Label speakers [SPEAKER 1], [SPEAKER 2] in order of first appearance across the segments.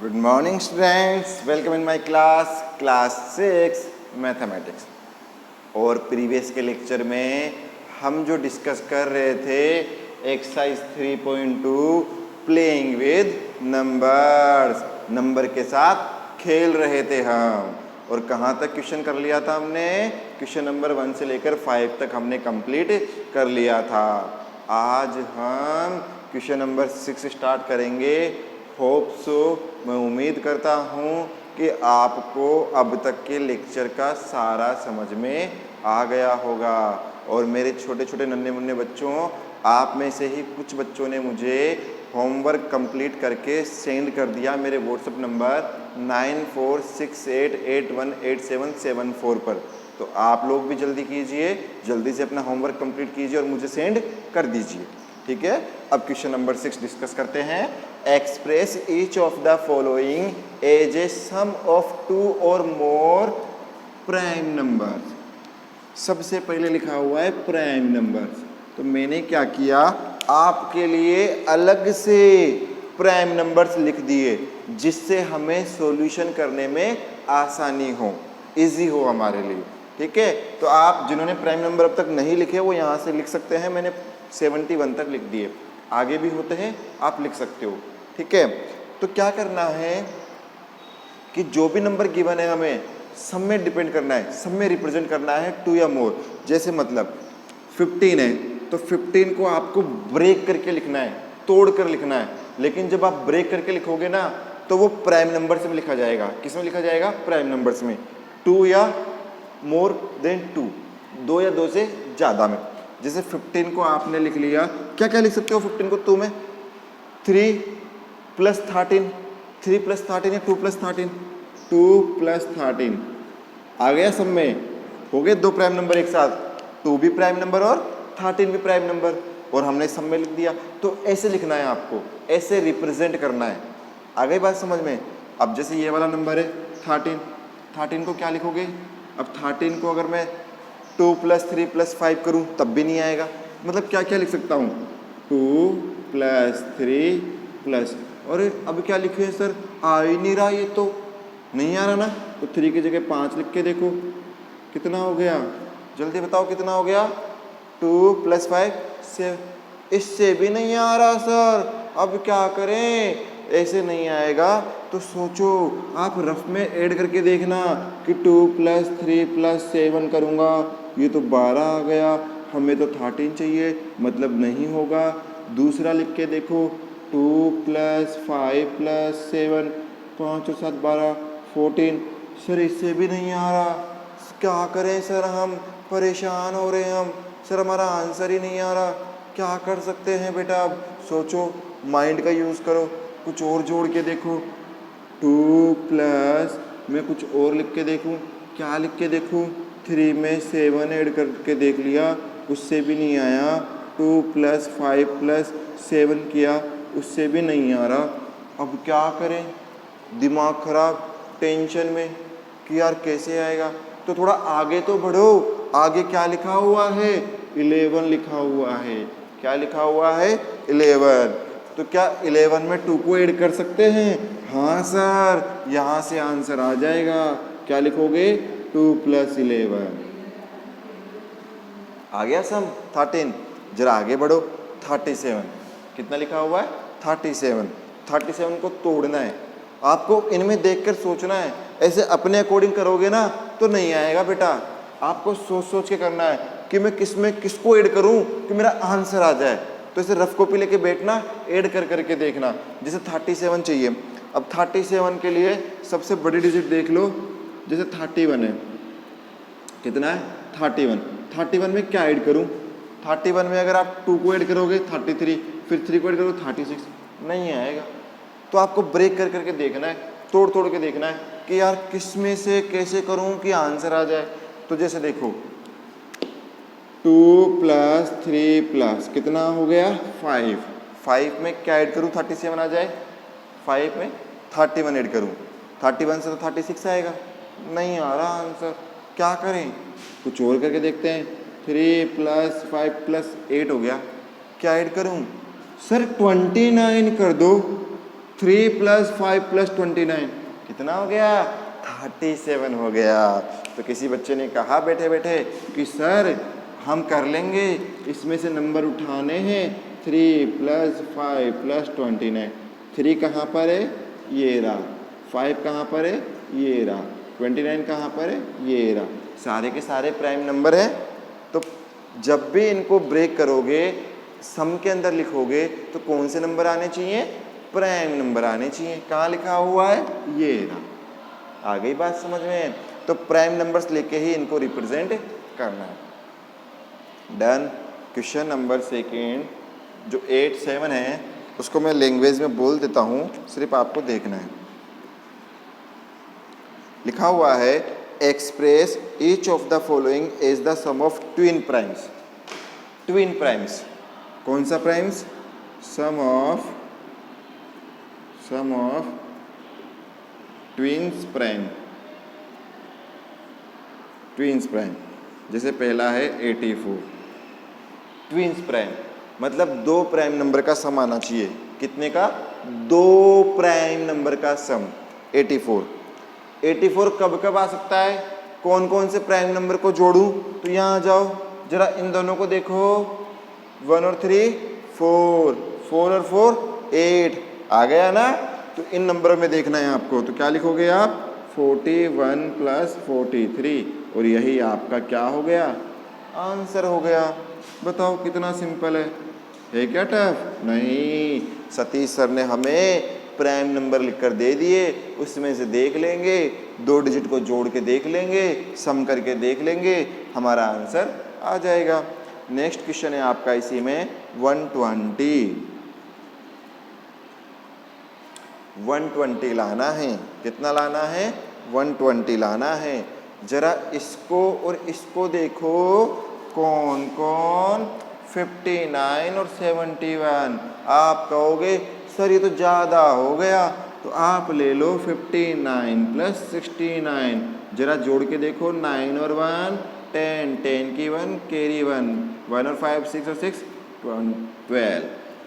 [SPEAKER 1] Good morning students, welcome in my class 6 mathematics. और previous के lecture में हम जो डिस्कस कर रहे थे exercise 3.2 playing with numbers, number के साथ खेल रहे थे हम। और कहाँ तक क्वेश्चन कर लिया था हमने? क्वेश्चन नंबर 1 से लेकर 5 तक हमने कंप्लीट कर लिया था। आज हम क्वेश्चन नंबर 6 स्टार्ट करेंगे। होप सो, मैं उम्मीद करता हूँ कि आपको अब तक के लेक्चर का सारा समझ में आ गया होगा। और मेरे छोटे छोटे नन्हे मुन्ने बच्चों, आप में से ही कुछ बच्चों ने मुझे होमवर्क कंप्लीट करके सेंड कर दिया मेरे व्हाट्सएप नंबर 9468818774 पर। तो आप लोग भी जल्दी कीजिए, जल्दी से अपना होमवर्क कंप्लीट कीजिए और मुझे सेंड कर दीजिए, ठीक है। अब क्वेश्चन नंबर 6 डिस्कस करते हैं। Express each of the following as a sum of 2 और मोर प्राइम नंबर्स। सबसे पहले लिखा हुआ है प्राइम नंबर्स। तो मैंने क्या किया, आपके लिए अलग से प्राइम नंबर्स लिख दिए जिससे हमें सॉल्यूशन करने में आसानी हो, इजी हो हमारे लिए, ठीक है। तो आप जिन्होंने प्राइम नंबर अब तक नहीं लिखे वो यहाँ से लिख सकते हैं। मैंने 71 तक लिख दिए, आगे भी होते हैं, आप लिख सकते हो, ठीक है। तो क्या करना है कि जो भी नंबर गिवन है हमें सब में डिपेंड करना है, सब में रिप्रेजेंट करना है 2 या मोर। जैसे मतलब 15 है तो 15 को आपको ब्रेक करके लिखना है, तोड़ कर लिखना है। लेकिन जब आप ब्रेक करके लिखोगे ना तो वो प्राइम नंबर्स में लिखा जाएगा। किस में लिखा जाएगा? प्राइम नंबर्स में। 2 या मोर देन 2, 2 या 2 से ज़्यादा में। जैसे 15 को आपने लिख लिया, क्या क्या लिख सकते हो 15 को? 2 में 3 + 13, 3 + 13 या 2 + 13, 2 + 13 आ गया। सब में हो गए 2 प्राइम नंबर एक साथ, 2 भी प्राइम नंबर और 13 भी प्राइम नंबर, और हमने सब में लिख दिया। तो ऐसे लिखना है आपको, ऐसे रिप्रेजेंट करना है। आ गई बात समझ में? अब जैसे ये वाला नंबर है 13, 13 को क्या लिखोगे? अब 13 को अगर मैं 2 + 3 + 5 करूँ तब भी नहीं आएगा। मतलब क्या क्या लिख सकता हूँ? 2 + 3 + और अब क्या लिखे सर? आ ही नहीं रहा, ये तो नहीं आ रहा ना। तो 3 की जगह 5 लिख के देखो कितना हो गया, जल्दी बताओ कितना हो गया? 2 + 5 7। इससे भी नहीं आ रहा सर, अब क्या करें? ऐसे नहीं आएगा तो सोचो, आप रफ में ऐड करके देखना कि 2 + 3 + 7 करूँगा, ये तो 12 आ गया, हमें तो 13 चाहिए, मतलब नहीं होगा। दूसरा लिख के देखो, 2 + 5 + 7, 5 और 7 12, 14। सर इससे भी नहीं आ रहा, क्या करें सर? हम परेशान हो रहे हैं हम, सर हमारा आंसर ही नहीं आ रहा। क्या कर सकते हैं बेटा? अब सोचो, माइंड का यूज़ करो, कुछ और जोड़ के देखो। 2 + मैं कुछ और लिख के देखूं, क्या लिख के देखूं? 3 में 7 ऐड करके देख लिया, उससे भी नहीं आया। 2 + 5 + 7 किया, उससे भी नहीं आ रहा। अब क्या करें? दिमाग खराब, टेंशन में कि यार कैसे आएगा। तो थोड़ा आगे तो बढ़ो, आगे क्या लिखा हुआ है? 11 लिखा हुआ है। क्या लिखा हुआ है? 11। तो क्या 11 में 2 को ऐड कर सकते हैं? हाँ सर, यहाँ से आंसर आ जाएगा। क्या लिखोगे? 2 + 11 आ गया सम 13। जरा आगे बढ़ो, 37 कितना लिखा हुआ है? 37। 37 को तोड़ना है आपको, इनमें देखकर सोचना है। ऐसे अपने अकॉर्डिंग करोगे ना तो नहीं आएगा बेटा। आपको सोच सोच के करना है कि मैं किस में किसको ऐड करूं कि मेरा आंसर आ जाए। तो ऐसे रफ कॉपी लेके बैठना, ऐड कर करके देखना। जैसे 37 चाहिए, अब 37 के लिए सबसे बड़ी डिजिट देख लो। जैसे 31 है, कितना है? 31। 31 में क्या ऐड करूं? 31 में अगर आप 2 को ऐड करोगे 33, फिर 3 को ऐड करोगे 36, नहीं आएगा। तो आपको ब्रेक कर करके देखना है, तोड़ तोड़ के देखना है कि यार किस में से कैसे करूं कि आंसर आ जाए। तो जैसे देखो, 2 + 3 + कितना हो गया? 5। 5 में क्या ऐड करूं 37 आ जाए? 5 में 31 ऐड करूं, 31 से तो 36 आएगा, नहीं आ रहा आंसर। क्या करें? कुछ और करके देखते हैं। 3 + 5 + 8 हो गया, क्या ऐड करूं? सर 29 कर दो। 3 + 5 + 29 कितना हो गया? 37 हो गया। तो किसी बच्चे ने कहा बैठे बैठे कि सर हम कर लेंगे, इसमें से नंबर उठाने हैं 3 + 5 + 29। 3 कहाँ पर है? ये रहा। 5 कहाँ पर है? ये रहा। 29 कहाँ पर है? ये रहा। सारे के सारे प्राइम नंबर हैं। तो जब भी इनको ब्रेक करोगे, सम के अंदर लिखोगे, तो कौन से नंबर आने चाहिए? प्राइम नंबर आने चाहिए। कहाँ लिखा हुआ है? ये रहा। आ गई बात समझ में? तो प्राइम नंबर्स लेके ही इनको रिप्रेजेंट करना है। डन। क्वेश्चन नंबर सेकेंड जो 8, 7 है उसको मैं लैंग्वेज में बोल देता हूँ, सिर्फ आपको देखना है। लिखा हुआ है express each of the following is the sum of twin primes. Twin primes कौन सा primes? Sum of twins prime. Twins prime जैसे पहला है 84। ट्विन्स प्राइम मतलब 2 प्राइम नंबर का सम आना चाहिए। कितने का? 2 प्राइम नंबर का सम। 84 कब कब आ सकता है? कौन कौन से प्राइम नंबर को जोड़ूं? तो यहाँ आ जाओ, जरा इन दोनों को देखो। 1 और 3 4, 4 और 4 8 आ गया ना? तो इन नंबरों में देखना है आपको। तो क्या लिखोगे आप? 41 + 43 और यही आपका क्या हो गया? आंसर हो गया। बताओ कितना सिंपल है क्या टफ? नहीं, सतीश सर ने हमें प्राइम नंबर लिखकर दे दिए, उसमें से देख लेंगे, 2 डिजिट को जोड़ के देख लेंगे, सम करके देख लेंगे, हमारा आंसर आ जाएगा। नेक्स्ट क्वेश्चन है आपका इसी में 120। 120 लाना है। कितना लाना है? 120 लाना है। जरा इसको और इसको देखो, कौन कौन? 59 और 71। आप कहोगे सर ये तो ज़्यादा हो गया, तो आप ले लो 59 + 69। जरा जोड़ के देखो, 9 और 1 10, 10 की 1 कैरी 1, 1 और 5 6 और 6 12।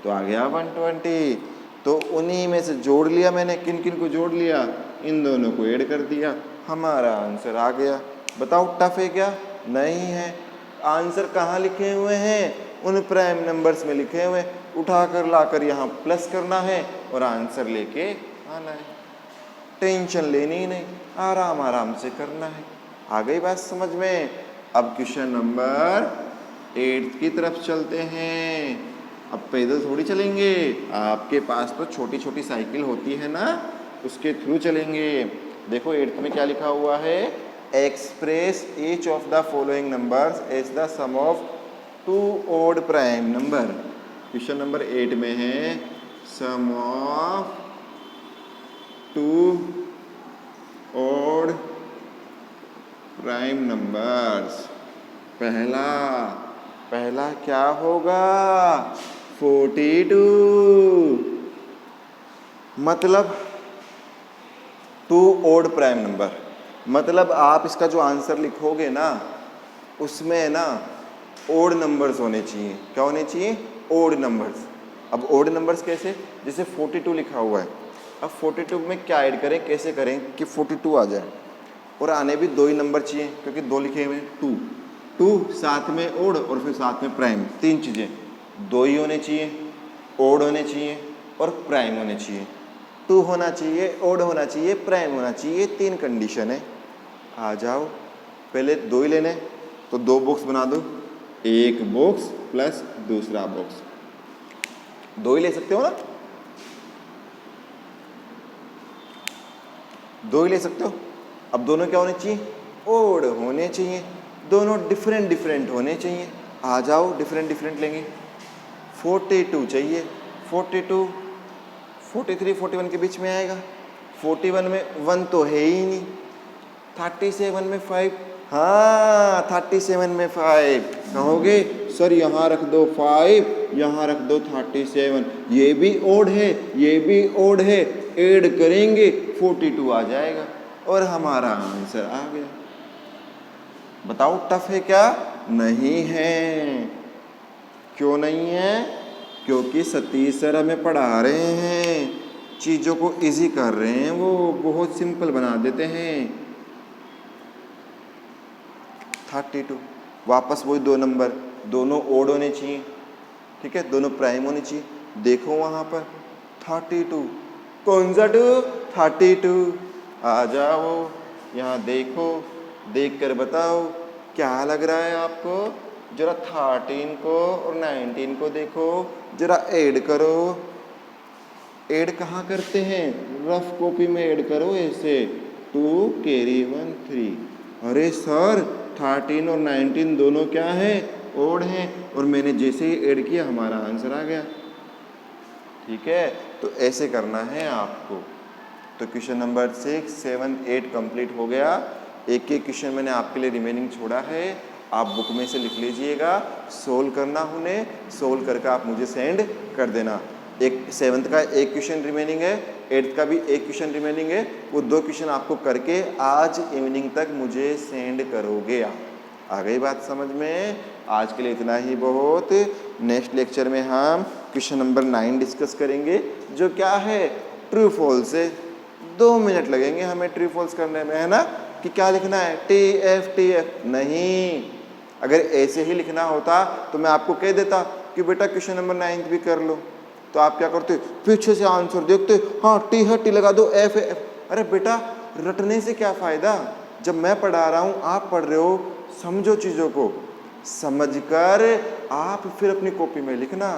[SPEAKER 1] तो आ गया 120। तो उन्हीं में से जोड़ लिया मैंने। किन किन को जोड़ लिया? इन दोनों को ऐड कर दिया, हमारा आंसर आ गया। बताओ टफ है क्या? नहीं है। आंसर कहाँ लिखे हुए हैं? उन प्राइम नंबर्स में लिखे हुए। उठाकर लाकर यहाँ प्लस करना है और आंसर लेके आना है। टेंशन लेनी ही नहीं, आराम आराम से करना है। आ गई बात समझ में? अब क्वेश्चन नंबर 8 की तरफ चलते हैं। अब पैदल थोड़ी चलेंगे, आपके पास तो छोटी छोटी साइकिल होती है ना, उसके थ्रू चलेंगे। देखो 8th में क्या लिखा हुआ है? Express each of the following numbers is the sum of 2 odd prime number. Question number 8 में है sum of 2 odd prime numbers. पहला क्या होगा? 42। मतलब 2 ओड प्राइम नंबर, मतलब आप इसका जो आंसर लिखोगे ना, उसमें ना ओड नंबर्स होने चाहिए। क्या होने चाहिए? Odd numbers. अब ओड नंबर्स कैसे? जैसे 42 लिखा हुआ है, अब 42 में क्या ऐड करें, कैसे करें कि 42 आ जाए? और आने भी 2 ही नंबर चाहिए, क्योंकि 2 लिखे हुए हैं। 2 साथ में ओड और फिर साथ में प्राइम, 3 चीज़ें। 2 ही होने चाहिए, ओड होने चाहिए और प्राइम होने चाहिए। 2 होना चाहिए, ओड होना चाहिए, प्राइम होना चाहिए। 3 कंडीशन है। आ जाओ, पहले 2 ही लेने, तो 2 बॉक्स बना दो। 1 बॉक्स प्लस दूसरा बॉक्स, 2 ही ले सकते हो ना? 2 ही ले सकते हो। अब दोनों क्या होने चाहिए? ओड होने चाहिए। दोनों डिफरेंट डिफरेंट होने चाहिए। आ जाओ, डिफरेंट डिफरेंट लेंगे। 42 चाहिए। 42 43 41 के बीच में आएगा। 41 में 1 तो है ही नहीं। 37 में 5, हाँ 37 में 5 कहोगे सर यहाँ रख दो 5, यहाँ रख दो 37, ये भी ओड है, ये भी ओड है, ऐड करेंगे 42 आ जाएगा और हमारा आंसर आ गया। बताओ टफ है क्या? नहीं है। क्यों नहीं है? क्योंकि सतीश सर हमें पढ़ा रहे हैं। चीज़ों को इजी कर रहे हैं, वो बहुत सिंपल बना देते हैं। 32, वापस वही 2 नंबर, दोनों ओड होने चाहिए, ठीक है, दोनों प्राइम होने चाहिए। देखो वहाँ पर 32, कौन सा 2? 32। आ जाओ यहाँ, देखो, देख कर बताओ क्या लग रहा है आपको। जरा 13 को और 19 को देखो, जरा ऐड करो। ऐड कहाँ करते हैं? रफ कॉपी में ऐड करो ऐसे, 2 कैरी 1 3। अरे सर 13 और 19 दोनों क्या है? ओड हैं, और मैंने जैसे ही ऐड किया हमारा आंसर आ गया। ठीक है, तो ऐसे करना है आपको। तो क्वेश्चन नंबर 6, 7, 8 कंप्लीट हो गया। एक एक क्वेश्चन मैंने आपके लिए रिमेनिंग छोड़ा है, आप बुक में से लिख लीजिएगा, सोल्व करना उन्हें, सोल्व करके आप मुझे सेंड कर देना। एक 7th का एक क्वेश्चन रिमेनिंग है, 8th का भी एक क्वेश्चन रिमेनिंग है, वो 2 क्वेश्चन आपको करके आज इवनिंग तक मुझे सेंड करोगे आप। आ गई बात समझ में? आज के लिए इतना ही बहुत। नेक्स्ट लेक्चर में हम क्वेश्चन नंबर 9 डिस्कस करेंगे, जो क्या है? ट्रू फॉल्स है। 2 मिनट लगेंगे हमें ट्रू फॉल्स करने में, है ना, कि क्या लिखना है, TF नहीं। अगर ऐसे ही लिखना होता तो मैं आपको कह देता कि बेटा क्वेश्चन नंबर 9 भी कर लो। तो आप क्या करते, पीछे से आंसर देखते, हाँ T लगा दो, F। अरे बेटा रटने से क्या फ़ायदा? जब मैं पढ़ा रहा हूँ, आप पढ़ रहे हो, समझो चीज़ों को, समझकर आप फिर अपनी कॉपी में लिखना।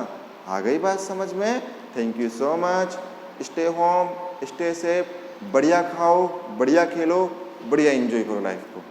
[SPEAKER 1] आ गई बात समझ में? Thank you so much. Stay home, stay safe, बढ़िया खाओ, बढ़िया खेलो, बढ़िया एंजॉय करो लाइफ को।